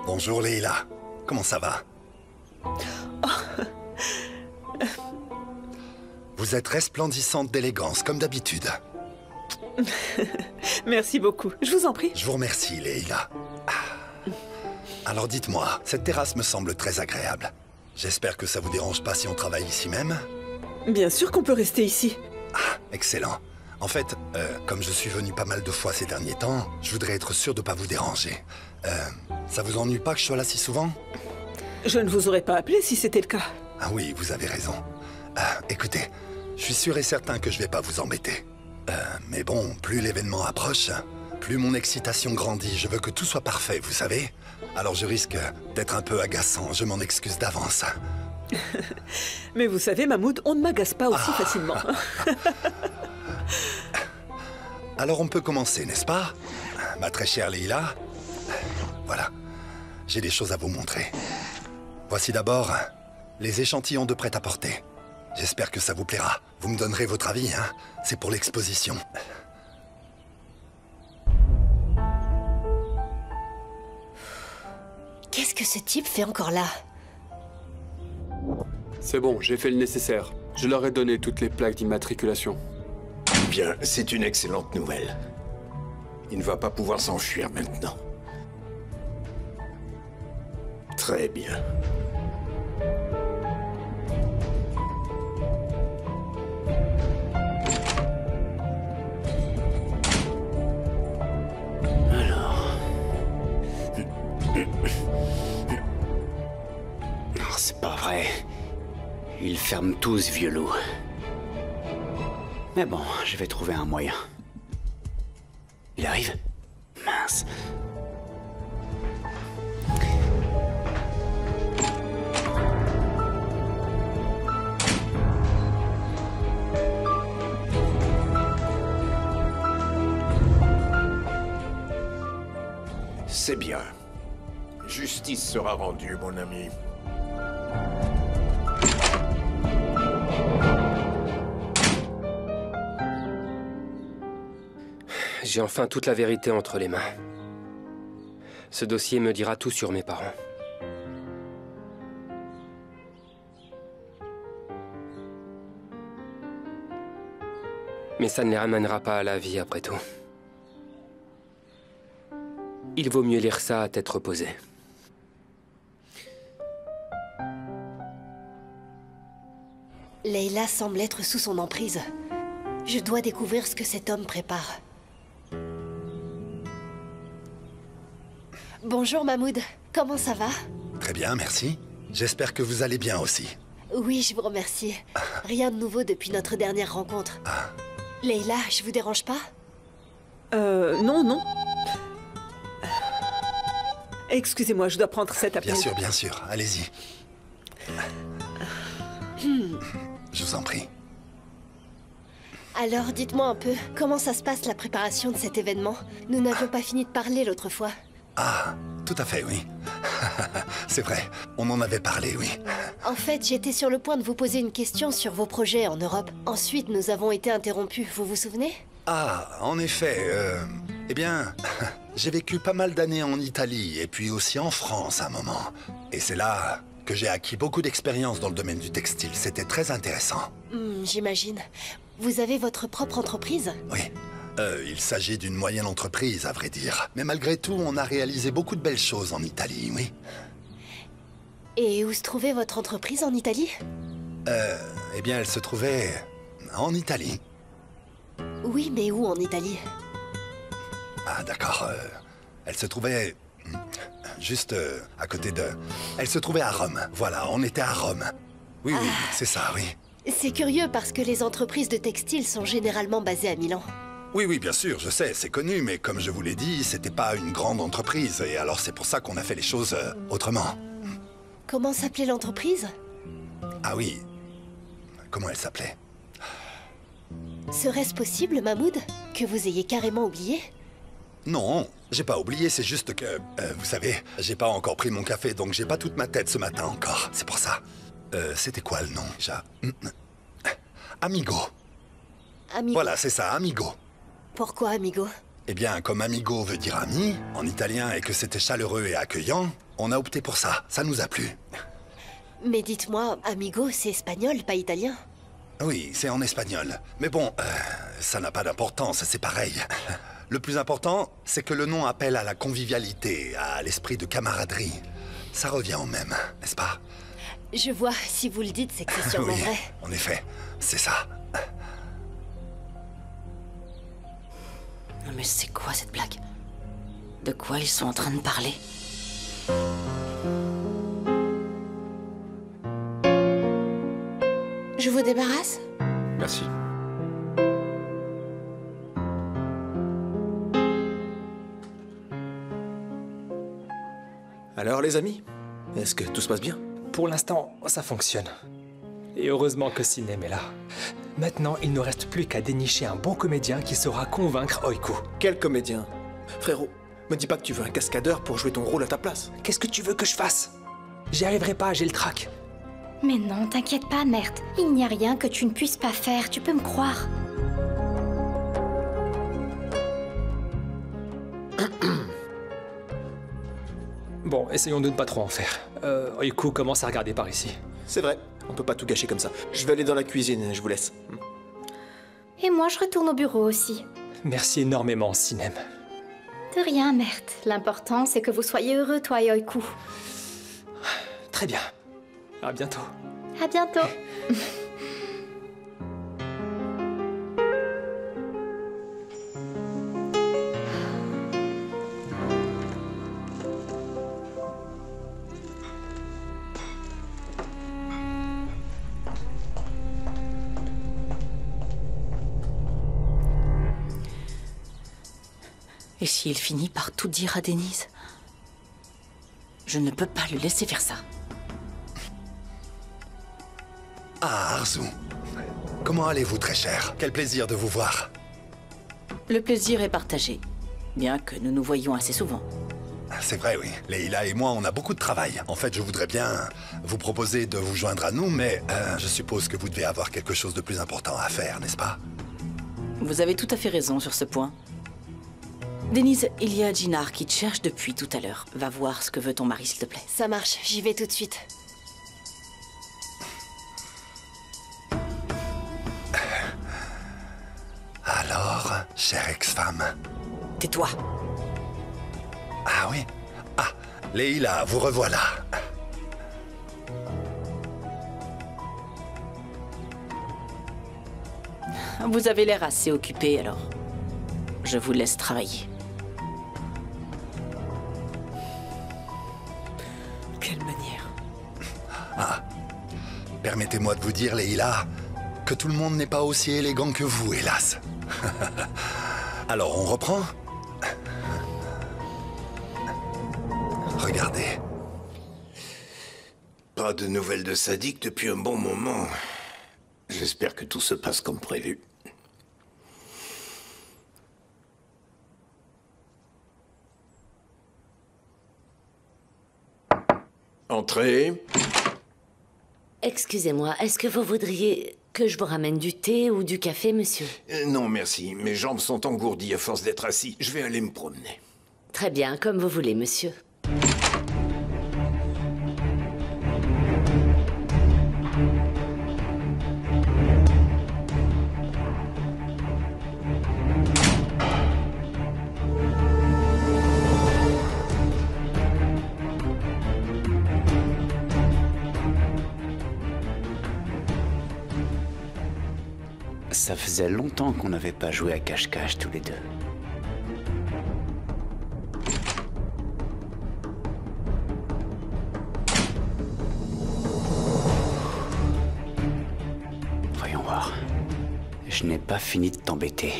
Bonjour Leila, comment ça va? Vous êtes resplendissante d'élégance, comme d'habitude. Merci beaucoup, je vous en prie. Je vous remercie, Leila. Alors dites-moi, cette terrasse me semble très agréable. J'espère que ça vous dérange pas si on travaille ici même? Bien sûr qu'on peut rester ici. Ah, excellent. En fait, comme je suis venu pas mal de fois ces derniers temps, je voudrais être sûr de pas vous déranger. Ça vous ennuie pas que je sois là si souvent? Je ne vous aurais pas appelé si c'était le cas. Ah oui, vous avez raison. Écoutez, je suis sûr et certain que je vais pas vous embêter. Mais bon, plus l'événement approche, plus mon excitation grandit. Je veux que tout soit parfait, vous savez? Alors je risque d'être un peu agaçant, je m'en excuse d'avance. Mais vous savez, Mahmoud, on ne m'agace pas aussi facilement. Alors on peut commencer, n'est-ce pas? Ma très chère Leila. Voilà, j'ai des choses à vous montrer. Voici d'abord les échantillons de prêt-à-porter. J'espère que ça vous plaira. Vous me donnerez votre avis, hein? C'est pour l'exposition. Qu'est-ce que ce type fait encore là? C'est bon, j'ai fait le nécessaire. Je leur ai donné toutes les plaques d'immatriculation. Bien, c'est une excellente nouvelle. Il ne va pas pouvoir s'enfuir maintenant. Très bien. Alors... Non, c'est pas vrai. Ils ferment tous, vieux loup. Mais bon, je vais trouver un moyen. Il arrive? Mince. C'est bien. Justice sera rendue, mon ami. J'ai enfin toute la vérité entre les mains. Ce dossier me dira tout sur mes parents. Mais ça ne les ramènera pas à la vie après tout. Il vaut mieux lire ça à tête reposée. Leila semble être sous son emprise. Je dois découvrir ce que cet homme prépare. Bonjour Mahmoud, comment ça va? Très bien, merci. J'espère que vous allez bien aussi. Oui, je vous remercie. Rien de nouveau depuis notre dernière rencontre. Leila, je vous dérange pas? Non, non. Excusez-moi, je dois prendre cet appel. Bien sûr, allez-y. Je vous en prie. Alors, dites-moi un peu, comment ça se passe la préparation de cet événement? Nous n'avions pas fini de parler l'autre fois. Ah, tout à fait, oui. C'est vrai, on en avait parlé, oui. En fait, j'étais sur le point de vous poser une question sur vos projets en Europe. Ensuite, nous avons été interrompus, vous vous souvenez? Ah, en effet, eh bien, j'ai vécu pas mal d'années en Italie et puis aussi en France à un moment. Et c'est là que j'ai acquis beaucoup d'expérience dans le domaine du textile. C'était très intéressant. J'imagine. Vous avez votre propre entreprise? Oui. Il s'agit d'une moyenne entreprise, à vrai dire. Mais malgré tout, on a réalisé beaucoup de belles choses en Italie, oui. Et où se trouvait votre entreprise en Italie? Eh bien, elle se trouvait en Italie. Oui, mais où en Italie? Ah, d'accord. Elle se trouvait juste à côté de... Elle se trouvait à Rome. Voilà, on était à Rome. Oui, oui, c'est ça, oui. C'est curieux parce que les entreprises de textile sont généralement basées à Milan. Oui, oui, bien sûr, je sais, c'est connu, mais comme je vous l'ai dit, c'était pas une grande entreprise, et alors c'est pour ça qu'on a fait les choses autrement. Comment s'appelait l'entreprise? Ah oui. Comment elle s'appelait? Serait-ce possible, Mahmoud, que vous ayez carrément oublié? Non, j'ai pas oublié, c'est juste que... vous savez, j'ai pas encore pris mon café, donc j'ai pas toute ma tête ce matin encore, c'est pour ça. C'était quoi le nom, déjà? Amigo. Amigo. Voilà, c'est ça, Amigo. Pourquoi Amigo? Eh bien, comme amigo veut dire ami, en italien, et que c'était chaleureux et accueillant, on a opté pour ça, ça nous a plu. Mais dites-moi, Amigo, c'est espagnol, pas italien? Oui, c'est en espagnol. Mais bon, ça n'a pas d'importance, c'est pareil. Le plus important, c'est que le nom appelle à la convivialité, à l'esprit de camaraderie. Ça revient au même, n'est-ce pas? Je vois, si vous le dites, c'est que c'est sûrement Oui, vrai. en effet, c'est ça. Mais c'est quoi cette blague? De quoi ils sont en train de parler? Je vous débarrasse? Merci. Alors les amis, est-ce que tout se passe bien? Pour l'instant, ça fonctionne. Et heureusement que Sinem est là. Maintenant, il ne reste plus qu'à dénicher un bon comédien qui saura convaincre Oiku. Quel comédien? Frérot, me dis pas que tu veux un cascadeur pour jouer ton rôle à ta place. Qu'est-ce que tu veux que je fasse? J'y arriverai pas, j'ai le trac. Mais non, t'inquiète pas, Mert. Il n'y a rien que tu ne puisses pas faire, tu peux me croire. Bon, essayons de ne pas trop en faire. Oiku commence à regarder par ici. C'est vrai, on peut pas tout gâcher comme ça. Je vais aller dans la cuisine, je vous laisse. Et moi, je retourne au bureau aussi. Merci énormément, Sinem. De rien, Mert. L'important, c'est que vous soyez heureux, toi et Oiku. Très bien. À bientôt. À bientôt. Et s'il finit par tout dire à Denise? Je ne peux pas le laisser faire ça. Ah, Arzu. Comment allez-vous, très cher? Quel plaisir de vous voir. Le plaisir est partagé, bien que nous nous voyions assez souvent. C'est vrai, oui. Leila et moi, on a beaucoup de travail. En fait, je voudrais bien vous proposer de vous joindre à nous, mais je suppose que vous devez avoir quelque chose de plus important à faire, n'est-ce pas? Vous avez tout à fait raison sur ce point. Denise, il y a Jinar qui te cherche depuis tout à l'heure. Va voir ce que veut ton mari, s'il te plaît. Ça marche, j'y vais tout de suite. Alors, chère ex-femme. Tais-toi. Ah oui? Ah, Leila, vous revoilà. Vous avez l'air assez occupé, alors je vous laisse travailler. Quelle manière. Ah, permettez-moi de vous dire, Leila, que tout le monde n'est pas aussi élégant que vous, hélas. Alors, on reprend? Regardez. Pas de nouvelles de Sadiq depuis un bon moment. J'espère que tout se passe comme prévu. Entrez. Excusez-moi, est-ce que vous voudriez que je vous ramène du thé ou du café, monsieur? Non, merci. Mes jambes sont engourdies à force d'être assis. Je vais aller me promener. Très bien, comme vous voulez, monsieur. Ça faisait longtemps qu'on n'avait pas joué à cache-cache tous les deux. Voyons voir. Je n'ai pas fini de t'embêter.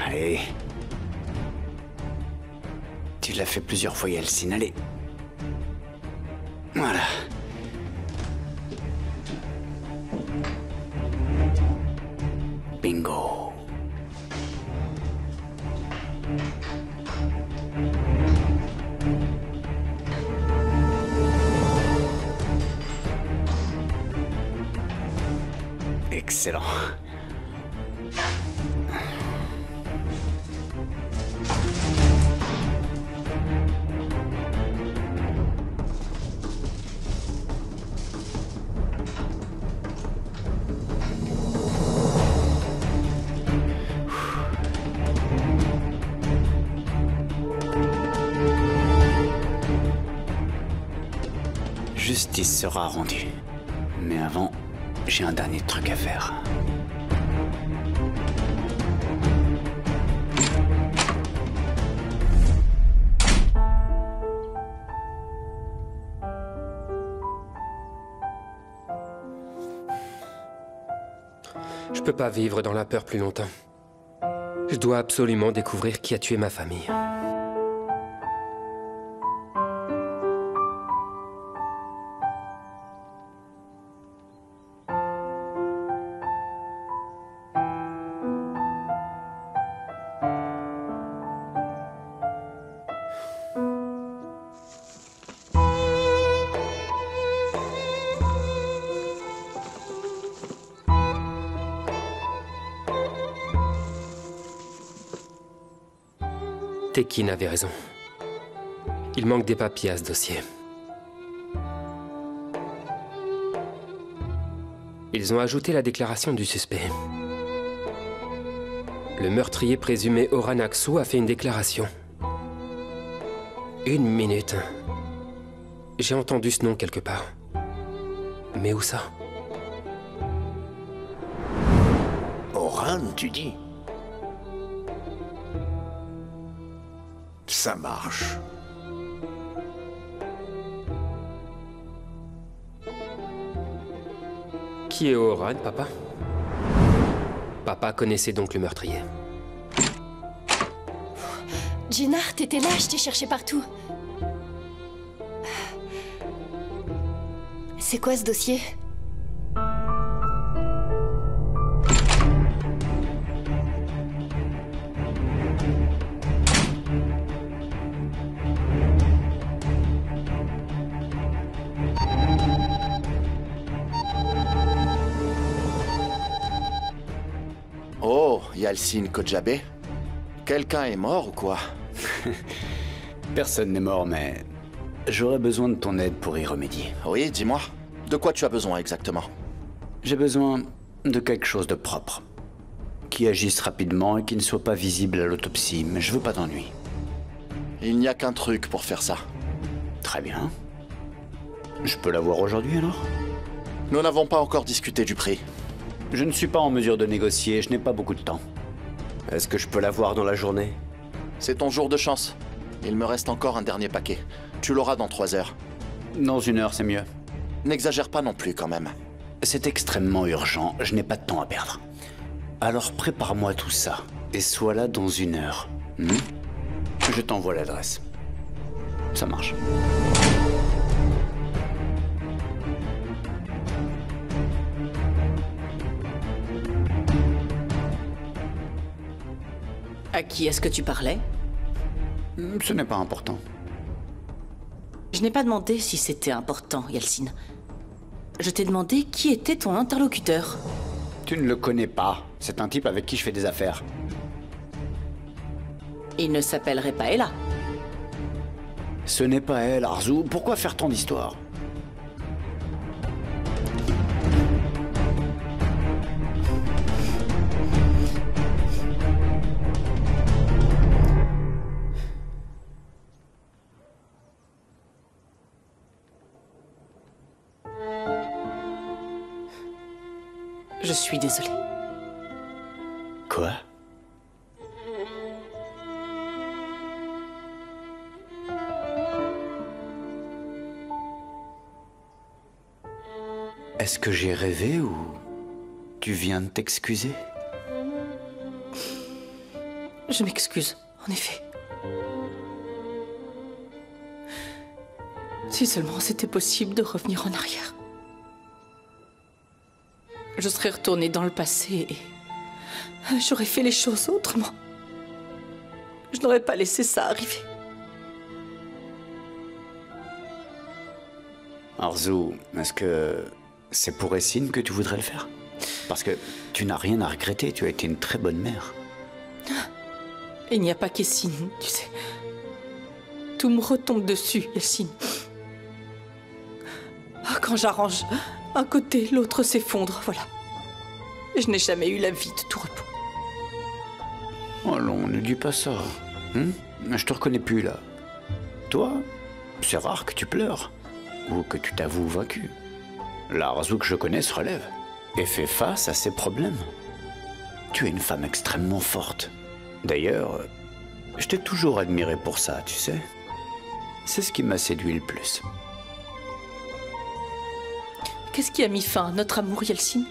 Allez. Tu l'as fait plusieurs fois, Yeltsin. Allez. Voilà. Bingo. Excellent. Justice sera rendue. Mais avant, j'ai un dernier truc à faire. Je peux pas vivre dans la peur plus longtemps. Je dois absolument découvrir qui a tué ma famille. Tekin avait raison. Il manque des papiers à ce dossier. Ils ont ajouté la déclaration du suspect. Le meurtrier présumé Orhan Aksu a fait une déclaration. 1 minute. J'ai entendu ce nom quelque part. Mais où ça? Orhan, tu dis? Ça marche. Qui est Orhan, papa? Papa connaissait donc le meurtrier. Jinar, t'étais là, je t'ai cherché partout. C'est quoi ce dossier? Oh, Yeltsin Kojabeh. Quelqu'un est mort ou quoi? Personne n'est mort, mais j'aurais besoin de ton aide pour y remédier. Oui, dis-moi. De quoi tu as besoin exactement? J'ai besoin de quelque chose de propre. Qui agisse rapidement et qui ne soit pas visible à l'autopsie, mais je veux pas d'ennui. Il n'y a qu'un truc pour faire ça. Très bien. Je peux l'avoir aujourd'hui alors? Nous n'avons pas encore discuté du prix. Je ne suis pas en mesure de négocier, je n'ai pas beaucoup de temps. Est-ce que je peux l'avoir dans la journée? C'est ton jour de chance. Il me reste encore un dernier paquet. Tu l'auras dans 3 heures. Dans 1 heure, c'est mieux. N'exagère pas non plus quand même. C'est extrêmement urgent, je n'ai pas de temps à perdre. Alors prépare-moi tout ça, et sois là dans 1 heure. Je t'envoie l'adresse. Ça marche. À qui est-ce que tu parlais? Ce n'est pas important. Je n'ai pas demandé si c'était important, Yeltsin. Je t'ai demandé qui était ton interlocuteur. Tu ne le connais pas. C'est un type avec qui je fais des affaires. Il ne s'appellerait pas Ella. Ce n'est pas elle, Arzu. Pourquoi faire tant d'histoires? Je suis désolée. Quoi? Est-ce que j'ai rêvé ou tu viens de t'excuser? Je m'excuse, en effet. Si seulement c'était possible de revenir en arrière. Je serais retournée dans le passé et j'aurais fait les choses autrement. Je n'aurais pas laissé ça arriver. Arzu, est-ce que c'est pour Essine que tu voudrais le faire? Parce que tu n'as rien à regretter, tu as été une très bonne mère. Il n'y a pas qu'Essine, tu sais. Tout me retombe dessus, Essine. Quand j'arrange un côté, l'autre s'effondre, voilà. Je n'ai jamais eu la vie de tout repos. Oh non, ne dis pas ça. Je te reconnais plus, là. Toi, c'est rare que tu pleures. Ou que tu t'avoues vaincu. La Arzu que je connais se relève. Et fait face à ses problèmes. Tu es une femme extrêmement forte. D'ailleurs, je t'ai toujours admiré pour ça, tu sais. C'est ce qui m'a séduit le plus. Qu'est-ce qui a mis fin à notre amour, Yeltsine?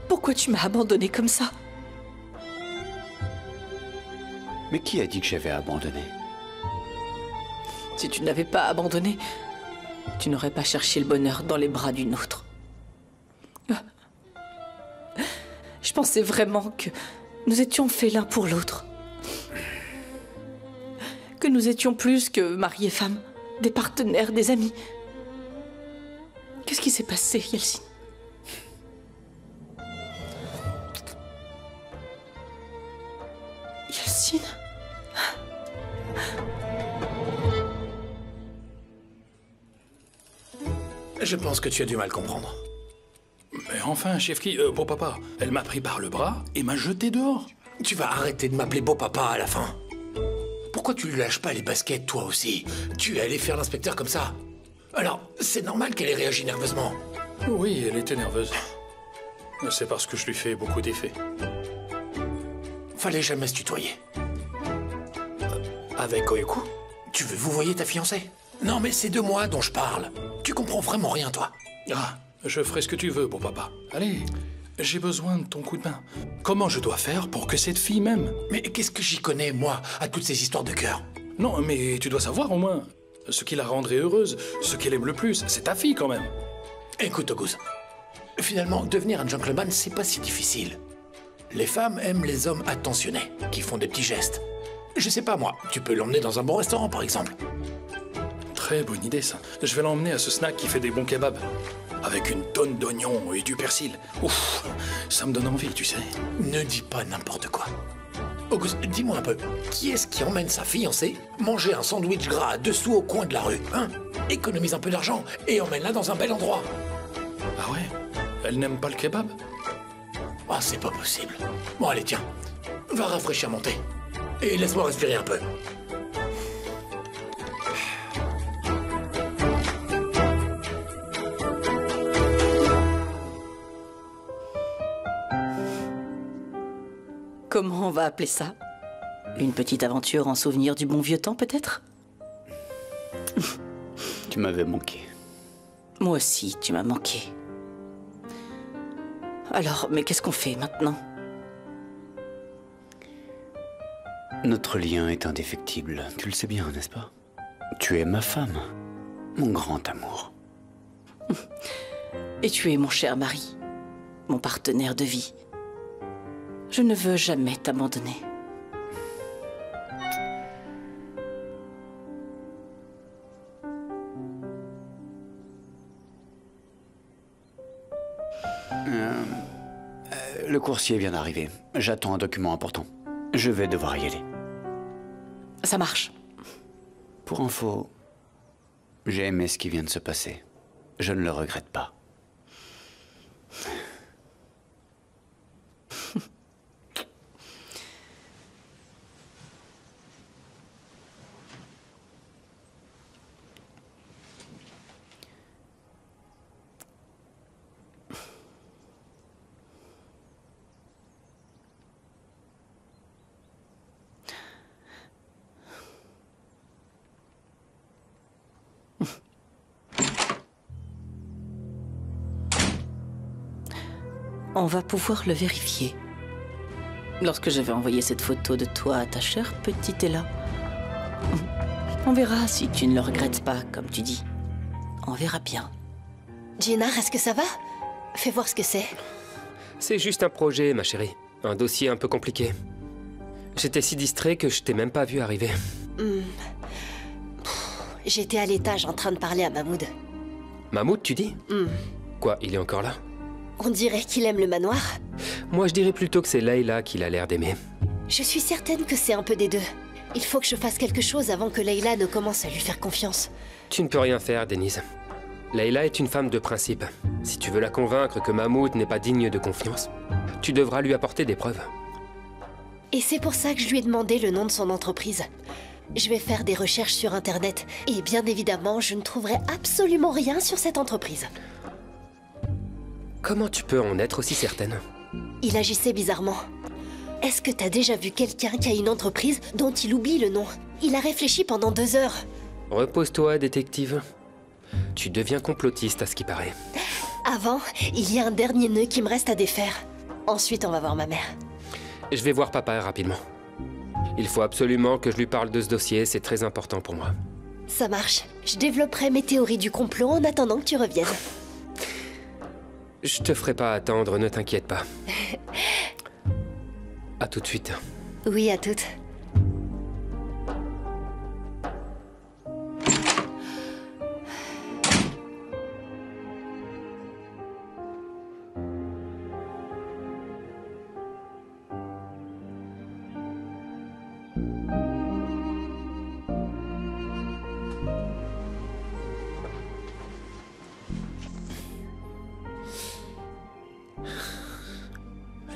Pourquoi tu m'as abandonnée comme ça? Mais qui a dit que j'avais abandonné? Si tu n'avais pas abandonné, tu n'aurais pas cherché le bonheur dans les bras d'une autre. Je pensais vraiment que nous étions faits l'un pour l'autre. Que nous étions plus que mari et femme, des partenaires, des amis. Qu'est-ce qui s'est passé, Yeltsine? Yeltsine? Je pense que tu as du mal comprendre. Mais enfin, Chefki, beau papa, elle m'a pris par le bras et m'a jeté dehors. Tu vas arrêter de m'appeler beau papa à la fin. Pourquoi tu lui lâches pas les baskets, toi aussi? Tu es allé faire l'inspecteur comme ça. Alors, c'est normal qu'elle ait réagi nerveusement. Oui, elle était nerveuse. C'est parce que je lui fais beaucoup d'effets. Fallait jamais se tutoyer. Avec Oeku, tu veux vous voyez ta fiancée? Non, mais c'est de moi dont je parle. Tu comprends vraiment rien, toi. Ah, je ferai ce que tu veux, beau papa. Allez, j'ai besoin de ton coup de main. Comment je dois faire pour que cette fille m'aime? Mais qu'est-ce que j'y connais, moi, à toutes ces histoires de cœur? Non, mais tu dois savoir au moins. Ce qui la rendrait heureuse, ce qu'elle aime le plus, c'est ta fille quand même. Écoute, August, finalement, devenir un gentleman, c'est pas si difficile. Les femmes aiment les hommes attentionnés, qui font des petits gestes. Je sais pas, moi, tu peux l'emmener dans un bon restaurant, par exemple. Très bonne idée, ça. Je vais l'emmener à ce snack qui fait des bons kebabs. Avec une tonne d'oignons et du persil. Ouf, ça me donne envie, tu sais. Ne dis pas n'importe quoi. Auguste, dis-moi un peu, qui est-ce qui emmène sa fiancée manger un sandwich gras dessous au coin de la rue, hein? Économise un peu d'argent et emmène-la dans un bel endroit. Ah ouais? Elle n'aime pas le kebab? Ah, c'est pas possible. Bon, allez, tiens. Va rafraîchir mon thé. Et laisse-moi respirer un peu. Comment on va appeler ça? Une petite aventure en souvenir du bon vieux temps, peut-être? Tu m'avais manqué. Moi aussi, tu m'as manqué. Alors, mais qu'est-ce qu'on fait maintenant? Notre lien est indéfectible, tu le sais bien, n'est-ce pas? Tu es ma femme, mon grand amour. Et tu es mon cher mari, mon partenaire de vie. Je ne veux jamais t'abandonner. Le coursier vient d'arriver. J'attends un document important. Je vais devoir y aller. Ça marche. Pour info, j'ai aimé ce qui vient de se passer. Je ne le regrette pas. on va pouvoir le vérifier. Lorsque je vais envoyer cette photo de toi à ta chère petite Ella, on verra si tu ne le regrettes pas, comme tu dis. On verra bien. Jinar, est-ce que ça va? Fais voir ce que c'est. C'est juste un projet, ma chérie. Un dossier un peu compliqué. J'étais si distrait que je t'ai même pas vu arriver. J'étais à l'étage en train de parler à Mahmoud. Mahmoud, tu dis? Quoi, il est encore là? On dirait qu'il aime le manoir. Moi, je dirais plutôt que c'est Layla qu'il a l'air d'aimer. Je suis certaine que c'est un peu des deux. Il faut que je fasse quelque chose avant que Layla ne commence à lui faire confiance. Tu ne peux rien faire, Denise. Layla est une femme de principe. Si tu veux la convaincre que Mahmoud n'est pas digne de confiance, tu devras lui apporter des preuves. Et c'est pour ça que je lui ai demandé le nom de son entreprise. Je vais faire des recherches sur Internet. Et bien évidemment, je ne trouverai absolument rien sur cette entreprise. Comment tu peux en être aussi certaine? Il agissait bizarrement. Est-ce que t'as déjà vu quelqu'un qui a une entreprise dont il oublie le nom? Il a réfléchi pendant 2 heures. Repose-toi, détective. Tu deviens complotiste à ce qui paraît. Avant, il y a un dernier nœud qui me reste à défaire. Ensuite, on va voir ma mère. Je vais voir papa rapidement. Il faut absolument que je lui parle de ce dossier, c'est très important pour moi. Ça marche. Je développerai mes théories du complot en attendant que tu reviennes. Je te ferai pas attendre, ne t'inquiète pas. À tout de suite. Oui, à toutes.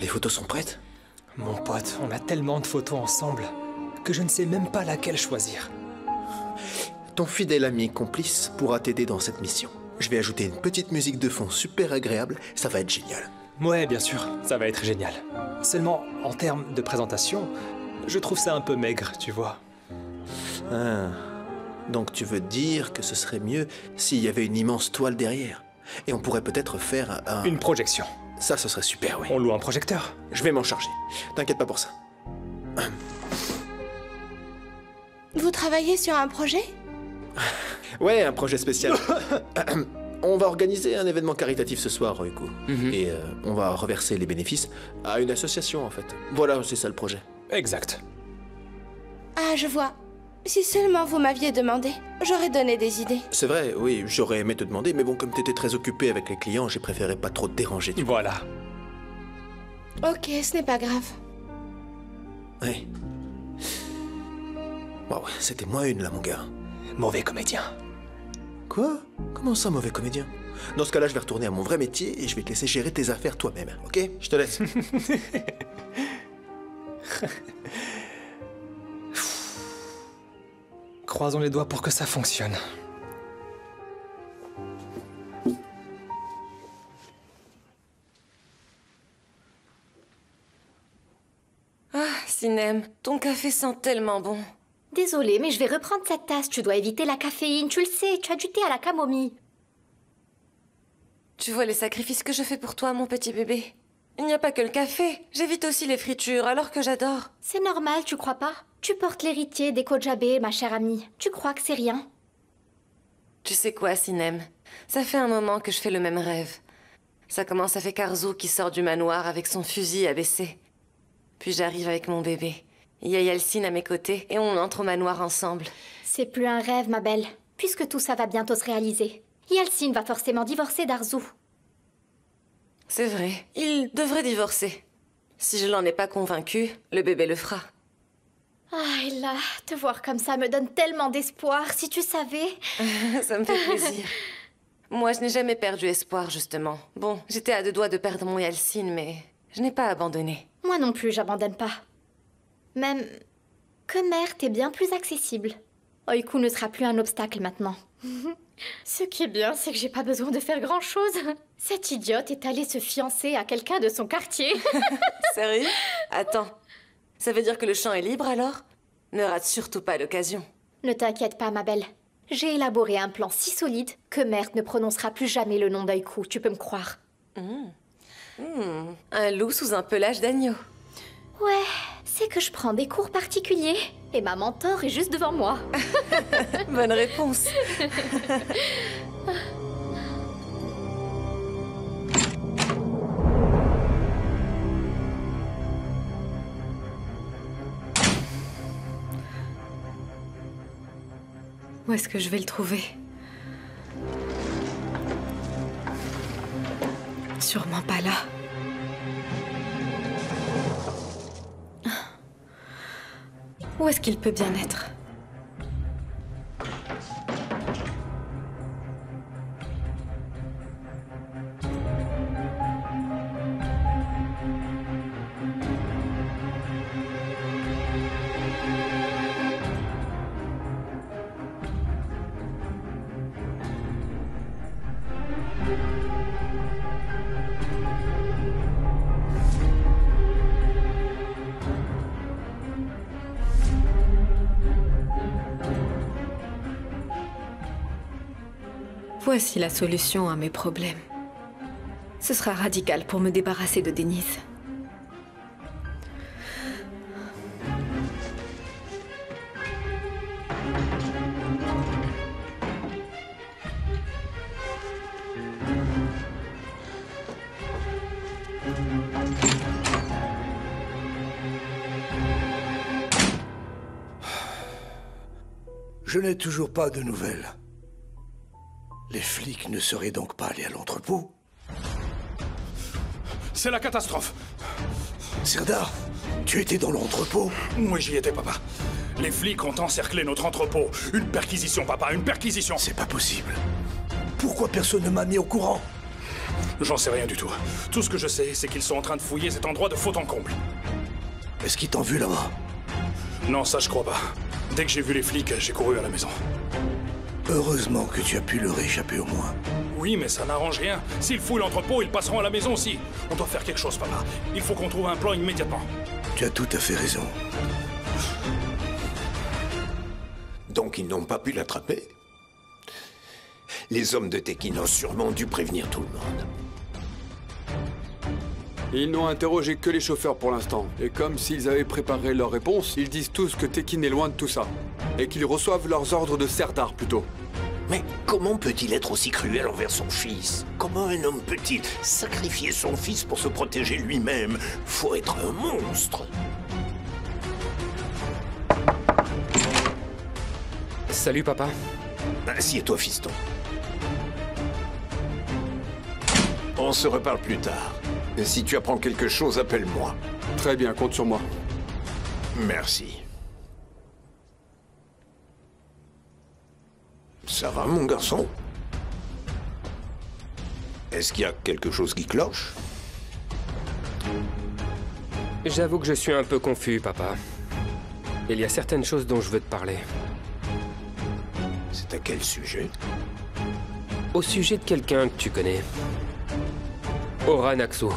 Les photos sont prêtes? Mon pote, on a tellement de photos ensemble que je ne sais même pas laquelle choisir. Ton fidèle ami complice pourra t'aider dans cette mission. Je vais ajouter une petite musique de fond super agréable, ça va être génial. Ouais, bien sûr, ça va être génial. Seulement, en termes de présentation, je trouve ça un peu maigre, tu vois. Ah, donc tu veux dire que ce serait mieux s'il y avait une immense toile derrière. Et on pourrait peut-être faire une projection. Ça, ce serait super, oui. On loue un projecteur. Je vais m'en charger. T'inquiète pas pour ça. Vous travaillez sur un projet? Ouais, un projet spécial. On va organiser un événement caritatif ce soir, Ryuko. Et on va reverser les bénéfices à une association, en fait. Voilà, c'est ça le projet. Exact. Ah, je vois. Si seulement vous m'aviez demandé, j'aurais donné des idées. C'est vrai, oui, j'aurais aimé te demander, mais bon, comme t'étais très occupé avec les clients, j'ai préféré pas trop te déranger. Voilà. Ok, ce n'est pas grave. Oui. Wow, c'était moi une, là, mon gars. Mauvais comédien. Quoi? Comment ça, mauvais comédien? Dans ce cas-là, je vais retourner à mon vrai métier et je vais te laisser gérer tes affaires toi-même, ok? Je te laisse. Croisons les doigts pour que ça fonctionne. Ah, Sinem, ton café sent tellement bon. Désolée, mais je vais reprendre cette tasse. Tu dois éviter la caféine, tu le sais, tu as du thé à la camomille. Tu vois les sacrifices que je fais pour toi, mon petit bébé? Il n'y a pas que le café. J'évite aussi les fritures, alors que j'adore. C'est normal, tu crois pas? Tu portes l'héritier des Kojabé, ma chère amie. Tu crois que c'est rien? Tu sais quoi, Sinem? Ça fait un moment que je fais le même rêve. Ça commence avec Arzu qui sort du manoir avec son fusil abaissé. Puis j'arrive avec mon bébé. Il y a Yalcine à mes côtés et on entre au manoir ensemble. C'est plus un rêve, ma belle, puisque tout ça va bientôt se réaliser. Yalcine va forcément divorcer d'Arzu. C'est vrai, il devrait divorcer. Si je l'en ai pas convaincu, le bébé le fera. Ah, et là, te voir comme ça me donne tellement d'espoir, si tu savais. Ça me fait plaisir. Moi, je n'ai jamais perdu espoir, justement. Bon, j'étais à 2 doigts de perdre mon Yalcine, mais je n'ai pas abandonné. Moi non plus, j'abandonne pas. Même que Mert est bien plus accessible. Oiku ne sera plus un obstacle maintenant. Ce qui est bien, c'est que j'ai pas besoin de faire grand-chose. Cette idiote est allée se fiancer à quelqu'un de son quartier. Sérieux? Attends, ça veut dire que le champ est libre alors? Ne rate surtout pas l'occasion. Ne t'inquiète pas, ma belle. J'ai élaboré un plan si solide que Mert ne prononcera plus jamais le nom d'Oiku, tu peux me croire. Un loup sous un pelage d'agneau. Ouais, c'est que je prends des cours particuliers. Et ma mentor est juste devant moi. Bonne réponse. Où est-ce que je vais le trouver? Sûrement pas là. Où est-ce qu'il peut bien être? Voici la solution à mes problèmes. Ce sera radical pour me débarrasser de Denise. Je n'ai toujours pas de nouvelles. Les flics ne seraient donc pas allés à l'entrepôt? C'est la catastrophe. Serdar, tu étais dans l'entrepôt? Oui, j'y étais, papa. Les flics ont encerclé notre entrepôt. Une perquisition, papa, une perquisition. C'est pas possible. Pourquoi personne ne m'a mis au courant? J'en sais rien du tout. Tout ce que je sais, c'est qu'ils sont en train de fouiller cet endroit de fond en comble. Est-ce qu'ils t'ont vu là-bas? Non, ça je crois pas. Dès que j'ai vu les flics, j'ai couru à la maison. Heureusement que tu as pu leur échapper au moins. Oui, mais ça n'arrange rien. S'ils fouillent l'entrepôt, ils passeront à la maison aussi. On doit faire quelque chose, papa. Il faut qu'on trouve un plan immédiatement. Tu as tout à fait raison. Donc ils n'ont pas pu l'attraper? Les hommes de Tekin ont sûrement dû prévenir tout le monde. Ils n'ont interrogé que les chauffeurs pour l'instant. Et comme s'ils avaient préparé leur réponse, ils disent tous que Tekin est loin de tout ça. Et qu'ils reçoivent leurs ordres de Serdar plutôt. Mais comment peut-il être aussi cruel envers son fils? Comment un homme peut-il sacrifier son fils pour se protéger lui-même? Faut être un monstre. Salut, papa. Assieds-toi, fiston. On se reparle plus tard. Et si tu apprends quelque chose, appelle-moi. Très bien, compte sur moi. Merci. Ça va, mon garçon? Est-ce qu'il y a quelque chose qui cloche? J'avoue que je suis un peu confus, papa. Il y a certaines choses dont je veux te parler. C'est à quel sujet? Au sujet de quelqu'un que tu connais. Oran Aksu.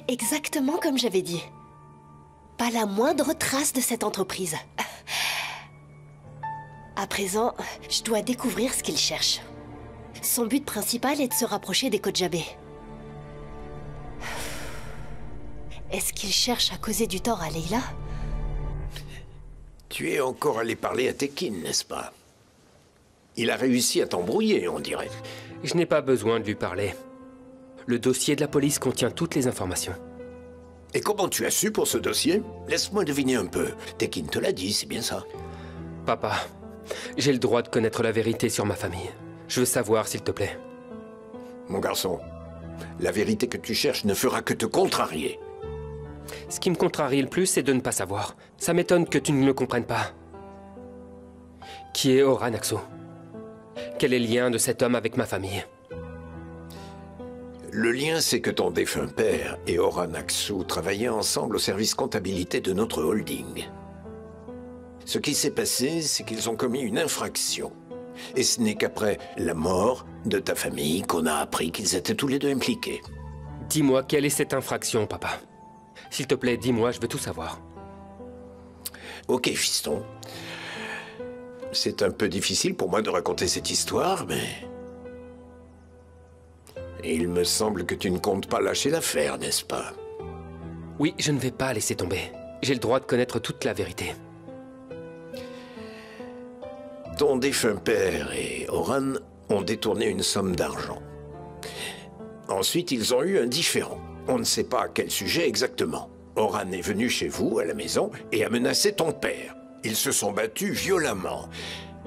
Exactement comme j'avais dit. Pas la moindre trace de cette entreprise. À présent, je dois découvrir ce qu'il cherche. Son but principal est de se rapprocher des Kojabé. Est-ce qu'il cherche à causer du tort à Leila? Tu es encore allé parler à Tekin, n'est-ce pas? Il a réussi à t'embrouiller, on dirait. Je n'ai pas besoin de lui parler. Le dossier de la police contient toutes les informations. Et comment tu as su pour ce dossier? Laisse-moi deviner un peu. Tekin te l'a dit, c'est bien ça? Papa, j'ai le droit de connaître la vérité sur ma famille. Je veux savoir, s'il te plaît. Mon garçon, la vérité que tu cherches ne fera que te contrarier. Ce qui me contrarie le plus, c'est de ne pas savoir. Ça m'étonne que tu ne le comprennes pas. Qui est Oran Aksu? Quel est le lien de cet homme avec ma famille? Le lien, c'est que ton défunt père et Oran Aksu travaillaient ensemble au service comptabilité de notre holding. Ce qui s'est passé, c'est qu'ils ont commis une infraction. Et ce n'est qu'après la mort de ta famille qu'on a appris qu'ils étaient tous les deux impliqués. Dis-moi, quelle est cette infraction, papa? S'il te plaît, dis-moi, je veux tout savoir. Ok, fiston. C'est un peu difficile pour moi de raconter cette histoire, mais... il me semble que tu ne comptes pas lâcher l'affaire, n'est-ce pas? Oui, je ne vais pas laisser tomber. J'ai le droit de connaître toute la vérité. Ton défunt père et Oran ont détourné une somme d'argent. Ensuite, ils ont eu un différend. On ne sait pas à quel sujet exactement. Oran est venu chez vous, à la maison, et a menacé ton père. Ils se sont battus violemment.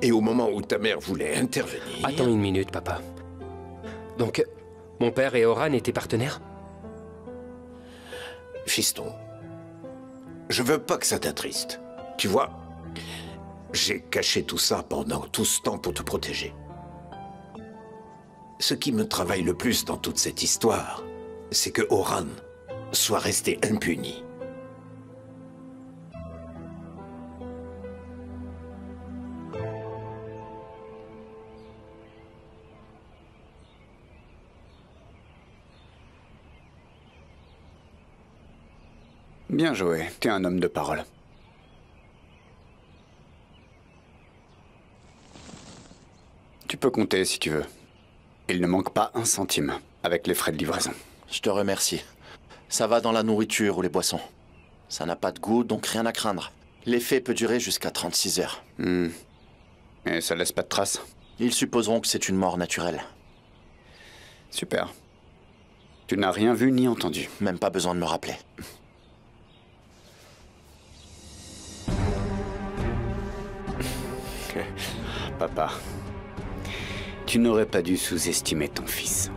Et au moment où ta mère voulait intervenir... Attends une minute, papa. Donc, mon père et Oran étaient partenaires? Fiston, je veux pas que ça t'attriste. Tu vois, j'ai caché tout ça pendant tout ce temps pour te protéger. Ce qui me travaille le plus dans toute cette histoire, c'est que Oran soit resté impuni. Bien joué, t'es un homme de parole. Tu peux compter si tu veux. Il ne manque pas un centime, avec les frais de livraison. Je te remercie. Ça va dans la nourriture ou les boissons. Ça n'a pas de goût, donc rien à craindre. L'effet peut durer jusqu'à 36 heures. Et ça laisse pas de traces? Ils supposeront que c'est une mort naturelle. Super. Tu n'as rien vu ni entendu. Même pas besoin de me rappeler. Papa, tu n'aurais pas dû sous-estimer ton fils.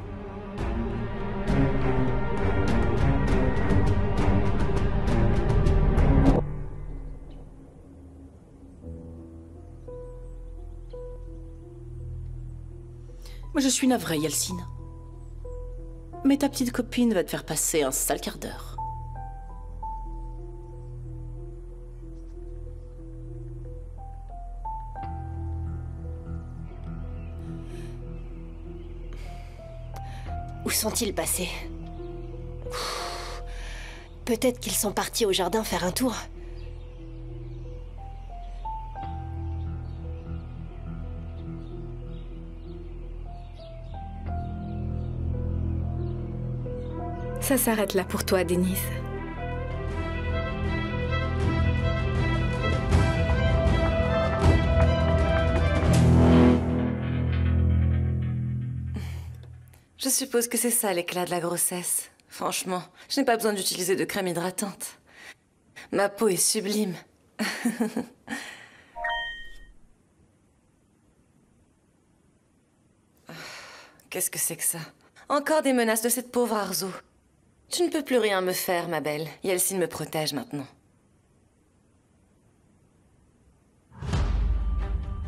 Moi, je suis navrée, Yelcine. Mais ta petite copine va te faire passer un sale quart d'heure. Où sont-ils passés? Peut-être qu'ils sont partis au jardin faire un tour. Ça s'arrête là pour toi, Denise. Je suppose que c'est ça l'éclat de la grossesse. Franchement, je n'ai pas besoin d'utiliser de crème hydratante. Ma peau est sublime. Qu'est-ce que c'est que ça? Encore des menaces de cette pauvre Arzo. Tu ne peux plus rien me faire, ma belle. Yelcine me protège maintenant.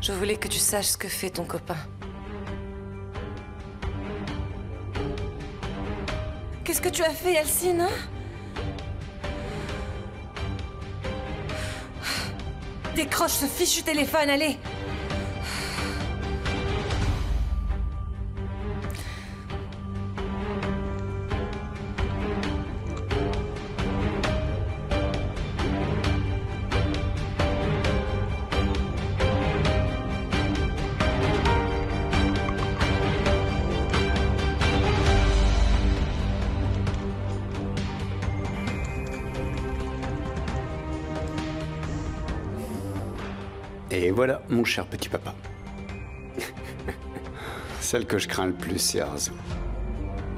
Je voulais que tu saches ce que fait ton copain. Qu'est-ce que tu as fait, Yelcine, hein? Décroche ce fichu téléphone, allez! Et voilà, mon cher petit papa. Celle que je crains le plus, c'est Arzo.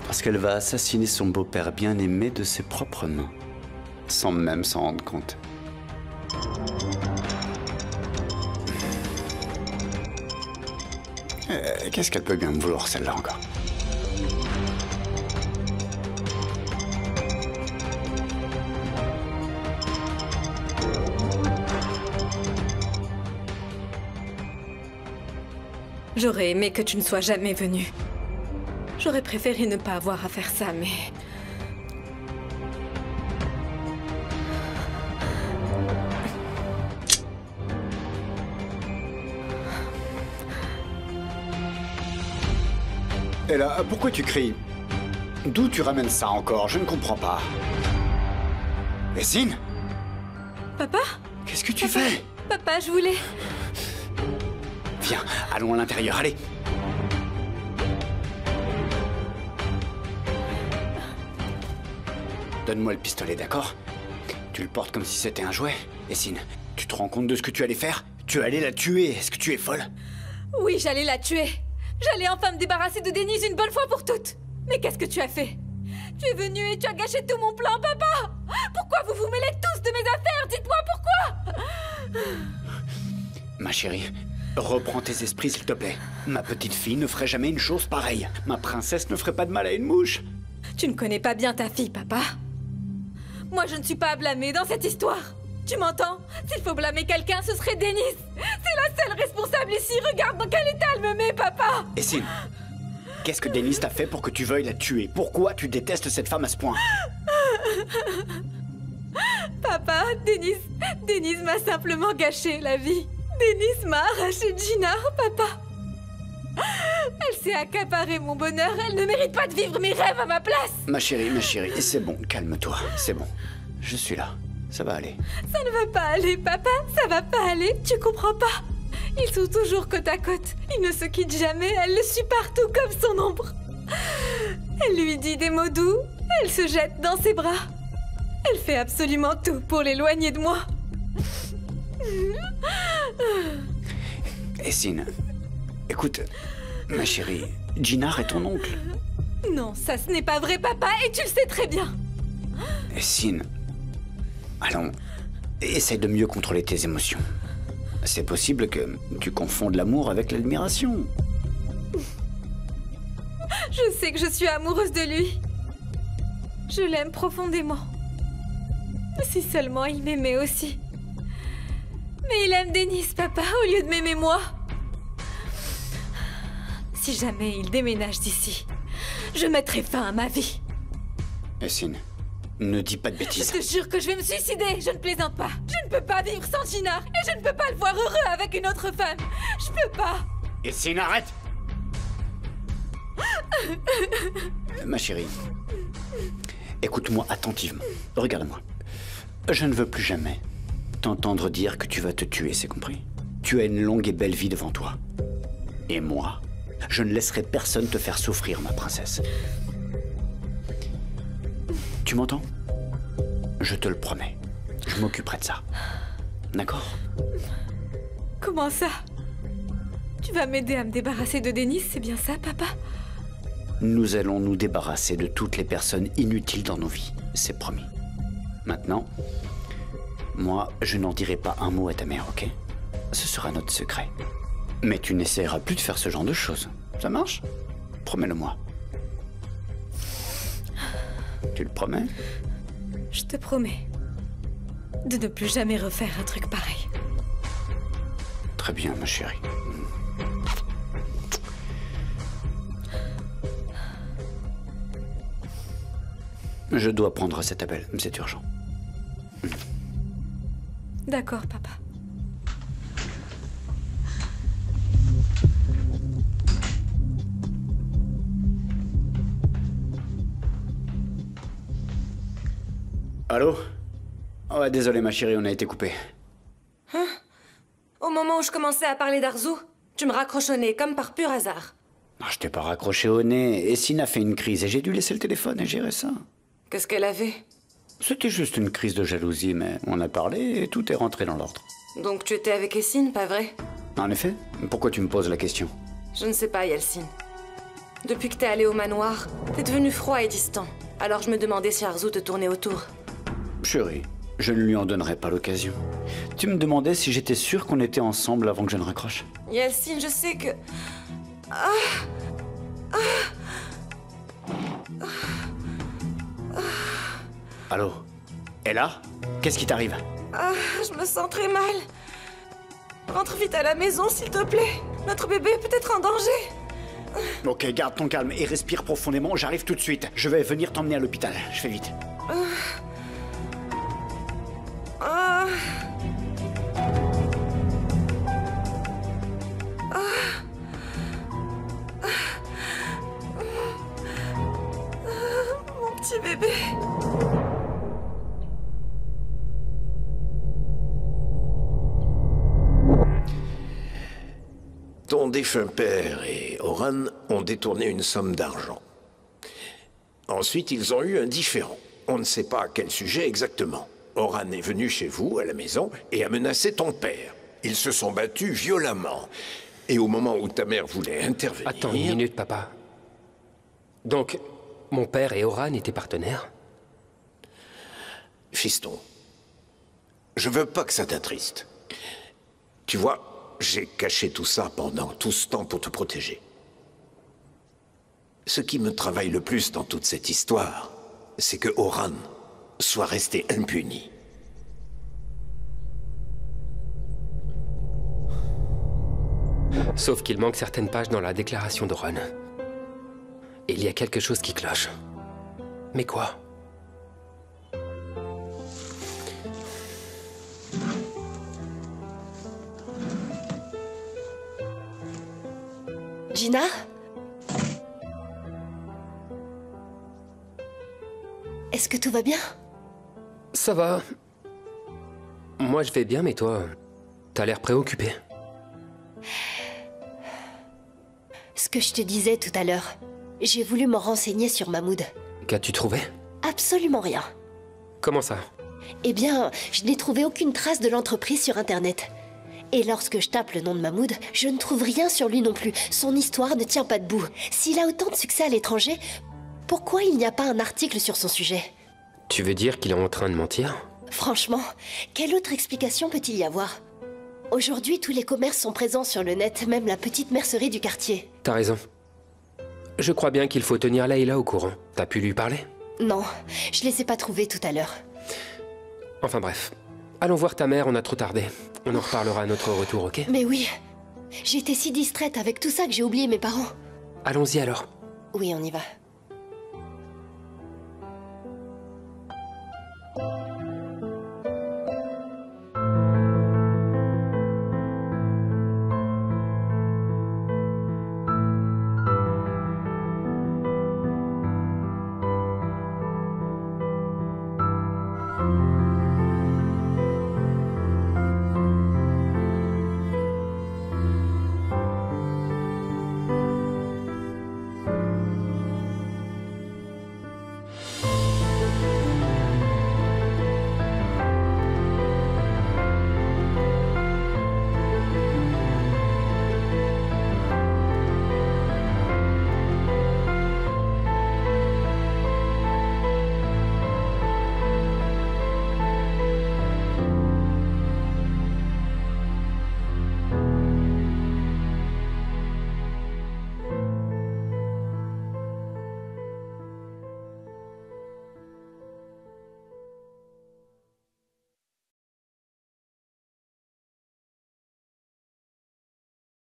Parce qu'elle va assassiner son beau-père bien-aimé de ses propres mains, sans même s'en rendre compte. Qu'est-ce qu'elle peut bien me vouloir, celle-là, encore? J'aurais aimé que tu ne sois jamais venu. J'aurais préféré ne pas avoir à faire ça, mais... Et là, pourquoi tu cries? D'où tu ramènes ça encore? Je ne comprends pas. Essine? Papa? Qu'est-ce que tu fais? Papa, je voulais... Viens, allons à l'intérieur, allez. Donne-moi le pistolet, d'accord? Tu le portes comme si c'était un jouet. Essine, tu te rends compte de ce que tu allais faire? Tu allais la tuer, est-ce que tu es folle? Oui, j'allais la tuer. J'allais enfin me débarrasser de Denise une bonne fois pour toutes. Mais qu'est-ce que tu as fait? Tu es venu et tu as gâché tout mon plan, papa! Pourquoi vous vous mêlez tous de mes affaires? Dites-moi pourquoi! Ma chérie, reprends tes esprits, s'il te plaît. Ma petite fille ne ferait jamais une chose pareille. Ma princesse ne ferait pas de mal à une mouche. Tu ne connais pas bien ta fille, papa. Moi, je ne suis pas à blâmer dans cette histoire. Tu m'entends? S'il faut blâmer quelqu'un, ce serait Denise. C'est la seule responsable ici. Regarde dans quel état elle me met, papa. Essine, qu'est-ce que Denise t'a fait pour que tu veuilles la tuer? Pourquoi tu détestes cette femme à ce point? Papa, Denise m'a simplement gâché la vie. Denise m'a arraché Gina, papa. Elle s'est accaparée mon bonheur. Elle ne mérite pas de vivre mes rêves à ma place. Ma chérie, c'est bon, calme-toi, c'est bon. Je suis là, ça va aller. Ça ne va pas aller, papa, ça va pas aller, tu comprends pas? Ils sont toujours côte à côte, ils ne se quittent jamais, elle le suit partout comme son ombre. Elle lui dit des mots doux, elle se jette dans ses bras. Elle fait absolument tout pour l'éloigner de moi. Essine, écoute, ma chérie, Gina est ton oncle. Non, ça ce n'est pas vrai, papa, et tu le sais très bien. Essine, allons, essaie de mieux contrôler tes émotions. C'est possible que tu confondes l'amour avec l'admiration. Je sais que je suis amoureuse de lui. Je l'aime profondément. Si seulement il m'aimait aussi. Mais il aime Denise, papa, au lieu de m'aimer moi. Si jamais il déménage d'ici, je mettrai fin à ma vie. Essine, ne dis pas de bêtises. Je te jure que je vais me suicider, je ne plaisante pas. Je ne peux pas vivre sans Gina, et je ne peux pas le voir heureux avec une autre femme. Je peux pas. Essine, arrête! Ma chérie, écoute-moi attentivement. Regarde-moi. Je ne veux plus jamais t'entendre dire que tu vas te tuer, c'est compris? Tu as une longue et belle vie devant toi. Et moi, je ne laisserai personne te faire souffrir, ma princesse. Tu m'entends? Je te le promets. Je m'occuperai de ça. D'accord? Comment ça? Tu vas m'aider à me débarrasser de Denise, c'est bien ça, papa? Nous allons nous débarrasser de toutes les personnes inutiles dans nos vies. C'est promis. Maintenant, moi, je n'en dirai pas un mot à ta mère, ok? Ce sera notre secret. Mais tu n'essaieras plus de faire ce genre de choses. Ça marche? Promets-le-moi. Tu le promets? Je te promets de ne plus jamais refaire un truc pareil. Très bien, ma chérie. Je dois prendre cet appel, c'est urgent. D'accord, papa. Allô? Ouais, désolé ma chérie, on a été coupé. Hein? Au moment où je commençais à parler d'Arzou, tu me raccroches au nez, comme par pur hasard. Ah, je t'ai pas raccroché au nez. Essine a fait une crise et j'ai dû laisser le téléphone et gérer ça. Qu'est-ce qu'elle avait? C'était juste une crise de jalousie, mais on a parlé et tout est rentré dans l'ordre. Donc tu étais avec Essine, pas vrai? En effet. Pourquoi tu me poses la question? Je ne sais pas, Yelcine. Depuis que t'es allé au manoir, t'es devenu froid et distant. Alors je me demandais si Arzou te tournait autour. Chérie, je ne lui en donnerai pas l'occasion. Tu me demandais si j'étais sûr qu'on était ensemble avant que je ne raccroche. Yelcine, je sais que... Allô? Ella? Qu'est-ce qui t'arrive? Je me sens très mal. Rentre vite à la maison, s'il te plaît. Notre bébé est peut-être en danger. Ok, garde ton calme et respire profondément, j'arrive tout de suite. Je vais venir t'emmener à l'hôpital, je fais vite. petit bébé. Ton défunt père et Oran ont détourné une somme d'argent. Ensuite, ils ont eu un différend. On ne sait pas à quel sujet exactement. Oran est venu chez vous, à la maison, et a menacé ton père. Ils se sont battus violemment. Et au moment où ta mère voulait intervenir... Attends une minute, papa. Donc, mon père et Oran étaient partenaires? Fiston, je veux pas que ça t'attriste. Tu vois, j'ai caché tout ça pendant tout ce temps pour te protéger. Ce qui me travaille le plus dans toute cette histoire, c'est que Oran soit resté impuni. Sauf qu'il manque certaines pages dans la déclaration d'Oran. Et il y a quelque chose qui cloche. Mais quoi? Gina? Est-ce que tout va bien? Ça va. Moi, je vais bien, mais toi, t'as l'air préoccupé. Ce que je te disais tout à l'heure, j'ai voulu me renseigner sur Mahmoud. Qu'as-tu trouvé? Absolument rien. Comment ça? Eh bien, je n'ai trouvé aucune trace de l'entreprise sur Internet. Et lorsque je tape le nom de Mahmoud, je ne trouve rien sur lui non plus. Son histoire ne tient pas debout. S'il a autant de succès à l'étranger, pourquoi il n'y a pas un article sur son sujet? Tu veux dire qu'il est en train de mentir? Franchement, quelle autre explication peut-il y avoir? Aujourd'hui, tous les commerces sont présents sur le net, même la petite mercerie du quartier. T'as raison. Je crois bien qu'il faut tenir Layla au courant. T'as pu lui parler? Non, je les ai pas trouvés tout à l'heure. Enfin bref. Allons voir ta mère, on a trop tardé. On en reparlera à notre retour, ok? Mais oui, j'étais si distraite avec tout ça que j'ai oublié mes parents. Allons-y alors. Oui, on y va.